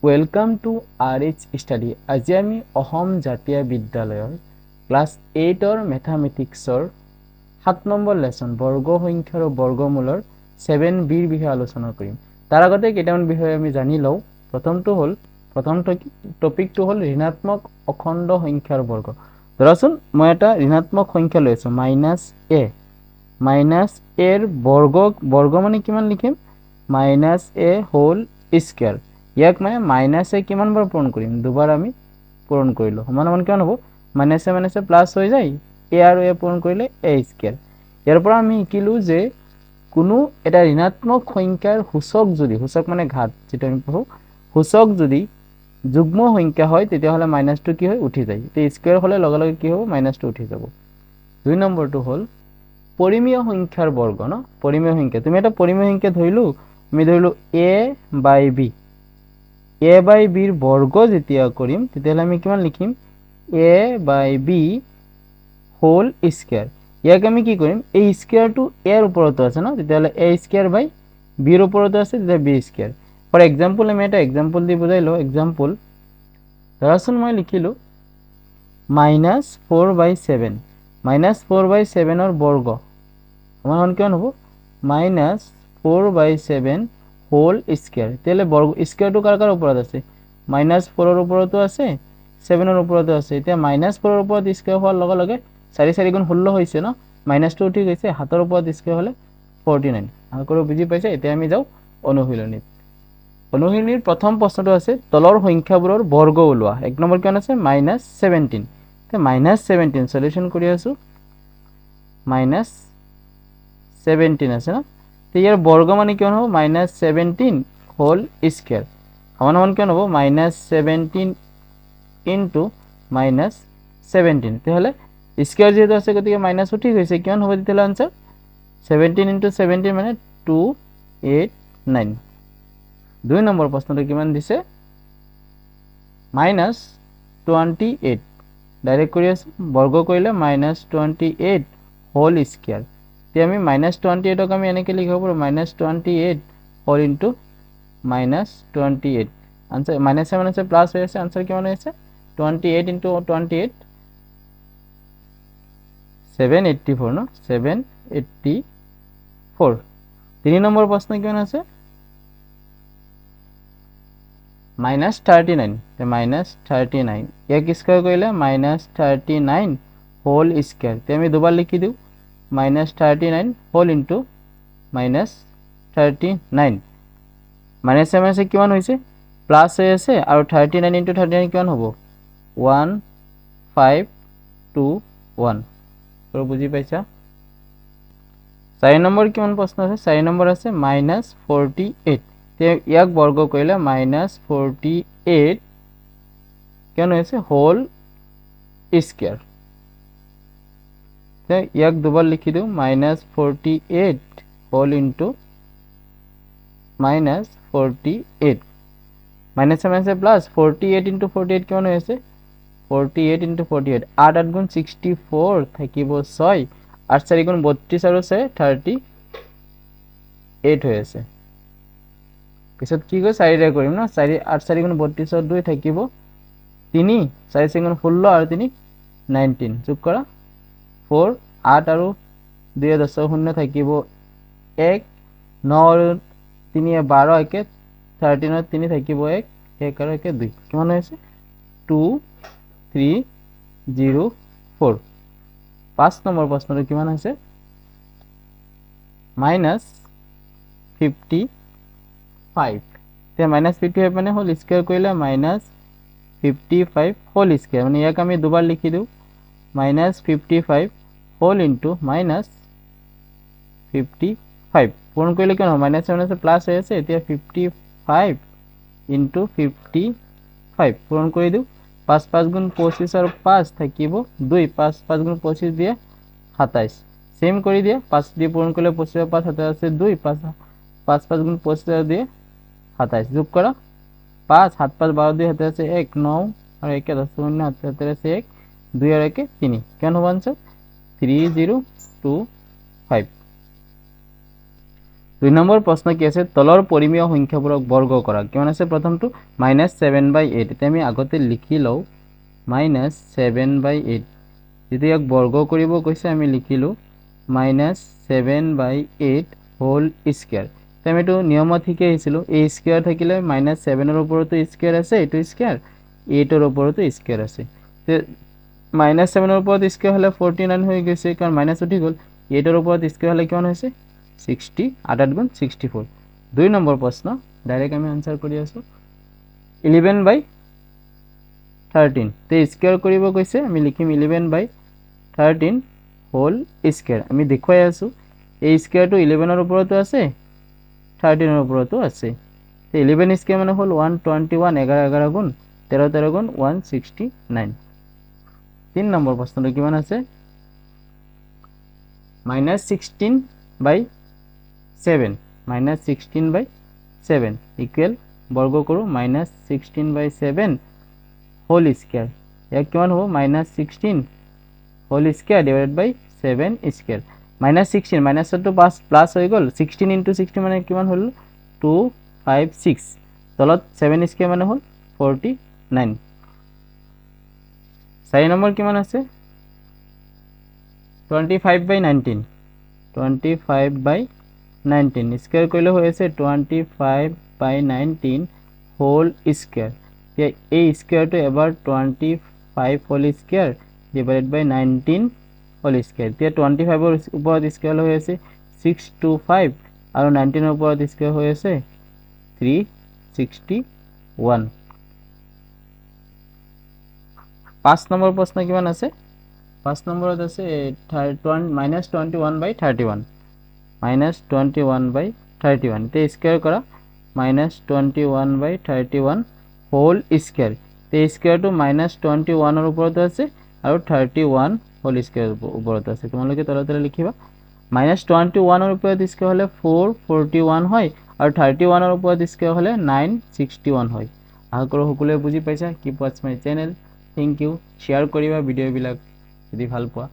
Welcome to RH study. আজি আমি অসম জাতীয় বিদ্যালয়ৰ ক্লাছ 8ৰ মেথামেটিক্সৰ 7 নম্বৰ লেসন বৰ্গ সংখ্যা আৰু বৰ্গমূলৰ 7bৰ বিষয়ে আলোচনা কৰিম। তাৰ আগতে কেইটামান বিষয় আমি জানি লওঁ। প্ৰথম টপিকটো হ'ল ঋণাত্মক অখণ্ড সংখ্যাৰ বৰ্গ। ধৰাচোন মই এটা ঋণাত্মক সংখ্যা লৈছো -a। -a ৰ বৰ্গ মানে কিমান লিখিম? -a whole square. ইয়াক মানে -a কিমান বাৰ পূৰণ কৰিম? দুবাৰ আমি পূৰণ কৰিলো। সমান কিমান হ'ব? -a প্লাস হৈ যায়, a আৰু a পূৰণ কৰিলে a স্কয়াৰ। ইয়াৰ পৰা আমি শিকিলো যে কোনো এটা ঋণাত্মক সংখ্যাৰ সূচক মানে ঘাত, যেটা আমি পঢ়ো, সূচক যদি যুগ্ম সংখ্যা হয় তেতিয়াহ'লে মাইনাসটো কি হয়? উঠি যায়। তে স্কয়াৰ হলে লগে লগে কি হ'ব? মাইনাসটো উঠি যাব। 2 নম্বৰটো হ'ল পৰিমেয় সংখ্যাৰ বৰ্গ। ন পৰিমেয় সংখ্যা, তুমি এটা পৰিমেয় সংখ্যা ধৰিলো, আমি ধৰিলো a/b। a/b ৰ বৰ্গ যেতিয়া কৰিম তেতিয়াহ'লে আমি কিমান লিখিম? a/b whole square. ইয়াক আমি কি কৰিম? এই স্কয়াৰটো a ৰ ওপৰতো আছে ন, তেতিয়াহ'লে a স্কয়াৰ বাই b ৰ ওপৰতো আছে, তেতিয়া b স্কয়াৰ। ফৰ এক্সাম্পল আমি এটা এক্সাম্পল দি বুজাই লওঁ। এক্সাম্পল ধৰাচোন মই লিখিলো -4/7। -4/7 ৰ বৰ্গ সমান কিমান হ'ব? -4/7 হোল স্কয়াৰ। তেতিয়াহ'লে বৰ্গ স্কয়াৰটো কাৰ কাৰ ওপৰত আছে? -4 ৰ ওপৰতো আছে, 7 ৰ ওপৰতো আছে। এতিয়া -4 ৰ ওপৰত স্কয়াৰ হোৱাৰ লগে লগে 4 4 গুণ 16 হৈছে ন, মাইনাসটো উঠি গৈছে, 7 ৰ ওপৰত স্কয়াৰ হলে 49। আৰু বুজি পাইছে? এতিয়া আমি যাওঁ অনুশীলনীত। অনুশীলনীৰ প্ৰথম প্ৰশ্নটো আছে তলৰ সংখ্যাবোৰৰ বৰ্গ ওলোৱা। 1 নম্বৰ কিমান আছে? -17। তে -17 সলিউশন কৰি আছো। -17 আছে ন, তে ইয়াৰ বৰ্গ মানে কিমান হ'ব? -17 হোল স্কয়াৰ সমান কিমান হ'ব? -17 ইনটু -17। তেতিয়াহ'লে স্কয়াৰ যেহেতু আছে গতিকে মাইনাস উঠি গৈছে, কিমান হ'ব তেতিয়াহ'লে আনসাৰ? 17 ইনটু 17 মানে 289। 2 নম্বৰ প্ৰশ্নটো কিমান দিছে? -28। ডাইৰেক্ট কৰি আছো, বৰ্গ কৰিলে -28 হোল স্কয়াৰ। এতিয়া আমি -28ক আমি এনেকৈ লিখিব পাৰো, -28 হোল ইনটু -28। আনসাৰ মাইনাসে প্লাস হৈ আছে, আনসাৰ কিমান হৈ আছে? 28 ইনটু 28 784 ন, 784। 3 নম্বৰ প্ৰশ্ন কিমান আছে? -39। তে -39 ইয়াক স্কয়াৰ কৰিলে -39 হোল স্কয়াৰ। তে আমি দুবাৰ লিখি দিওঁ, -39 হোল ইনটু -39। মাইনাসে কিমান হৈছে? প্লাস হৈ আছে, আৰু 39 ইনটু 39 কিমান হ'ব? 1521। আৰু বুজি পাইছা? 4 নম্বৰ কিমান প্ৰশ্ন আছে? 4 নম্বৰ আছে -48। তে ইয়াক বৰ্গ কৰিলে -48 কিমান হৈছে? Whole square. তে ইয়াক দুবাৰ লিখি দিওঁ, -48 হোল ইনটু -48। মাইনাসে প্লাস, 48 ইনটু 48 কিমান হৈ আছে? 48 ইনটু 48 8 8 গুণ 64 থাকিব 6, 8 4 গুণ 32 আৰু 6 38 হৈ আছে। পিছত কি কয়? 4 ৰে কৰিম ন, 8 4 গুণ 32 ৰ 2 থাকিব 3, 4 4 গুণ 16 আৰু 3 19। যোগ কৰা 4, 8 আৰু 2 10 0 থাকিব 1, 9 আৰু 3 12 একে 13 3 থাকিব 1, 1 আৰু 1 2। কিমান হৈছে? 2304। 5 নম্বৰ প্ৰশ্নটো কিমান হৈছে? -55। তে -55 মানে হোল স্কয়াৰ কৰিলে -55 হোল স্কয়াৰ। মানে ইয়াক আমি দুবাৰ লিখি দিওঁ, -55 হোল ইনটু -55 পূৰণ কৰিলে কিমান হ'ব? মাইনাসে প্লাস হৈ আছে, এতিয়া 55 ইনটু 55 পূৰণ কৰি দিওঁ। 5 5 গুণ 25 আৰু 5 থাকিব 2, 5 5 গুণ 25 দিয়ে 27। সেম কৰি দিয়ে, 5 দিয়ে পূৰণ কৰিলে 25 5 হাতে আছে 2, 5 5 গুণ 25 দিয়ে 27। যোগ কৰা 5 7 5 12 2 হাতে আছে 1, 9 আৰু 1 10 0 হাতে আছে 1, 2 আৰু 1 3। কেন হ'ব আনসাৰ? 3025। 2 নম্বৰ প্ৰশ্ন কি আছে তলৰ পৰিমেয় সংখ্যাবোৰক বৰ্গ কৰা কিমান আছে প্ৰথমটো -7/8 এটা আমি আগতে লিখি লও -7/8 যেতিয়া ইয়াক বৰ্গ কৰিব কৈছে আমি লিখিলো -7/8 হোল স্কয়াৰ তেমেটো নিয়মত ঠিকে আহিছিল a স্কয়াৰ থাকিলে -7 ৰ ওপৰতো স্কয়াৰ আছে এটো স্কয়াৰ 8 ৰ ওপৰতো স্কয়াৰ আছে তে -7 ৰ ওপৰত স্কয়াৰ হলে 49 হৈ গৈছে কাৰণ মাইনাস উঠি গল 8 ৰ ওপৰত স্কয়াৰ হলে কিমান হৈছে 60 8 গুণ 64 2 নম্বৰ প্ৰশ্ন ডাইৰেক্ট আমি আনসাৰ কৰি আছো 11/13 তে স্কয়াৰ কৰিব কৈছে আমি লিখিম 11/13 হোল স্কয়াৰ আমি দেখুৱাই আছো এই স্কয়াৰটো 11 ৰ ওপৰতো আছে 13 ৰ ওপৰতো আছে তে 11 স্কয়াৰ মানে হল 121 11 11 গুণ 13 13 গুণ 169 3 নম্বৰ প্ৰশ্নটো কিমান আছে -16/7 -16/7 ইকুৱেল বৰ্গ কৰো -16/7 হোল স্কয়াৰ ইয়াক কিমান হ'ব -16 হোল স্কয়াৰ ডিভাইডেড বাই 7 স্কয়াৰ -16 মাইনাসটো প্লাস হৈ গল 16 * 60 মানে কিমান হল 256 তলত 7 স্কয়াৰ মানে হল 49 4 নম্বৰ কিমান আছে 25/19 25/19 স্কয়াৰ কৰিলে হৈ আছে 25/19 হোল স্কয়াৰ এই স্কয়াৰটো এবাৰ 25 হোল স্কয়াৰ ডিভাইডেড বাই 19 হোল স্কয়াৰ তে 25 ৰ ওপৰত স্কয়াৰ হৈ আছে 625 আৰু 19 ৰ ওপৰত স্কয়াৰ হৈ আছে 361 5 নম্বৰ প্ৰশ্ন কিমান আছে 5 নম্বৰত আছে -21/31 -21/31 তে স্কয়াৰ কৰা -21/31 হোল স্কয়াৰ তে স্কয়াৰটো -21 ৰ ওপৰত আছে আৰু 31 হোল স্কয়াৰ ওপৰত আছে তোমালোকে তলতে লিখিবা -21 ৰ ওপৰত স্কয়াৰ হলে 441 হয় আৰু 31 ৰ ওপৰত স্কয়াৰ হলে 961 হয় আশা কৰো সকলোৱে বুজি পাইছা keep watch my channel thank you share কৰিবা ভিডিও বিলাক যদি ভাল পোৱা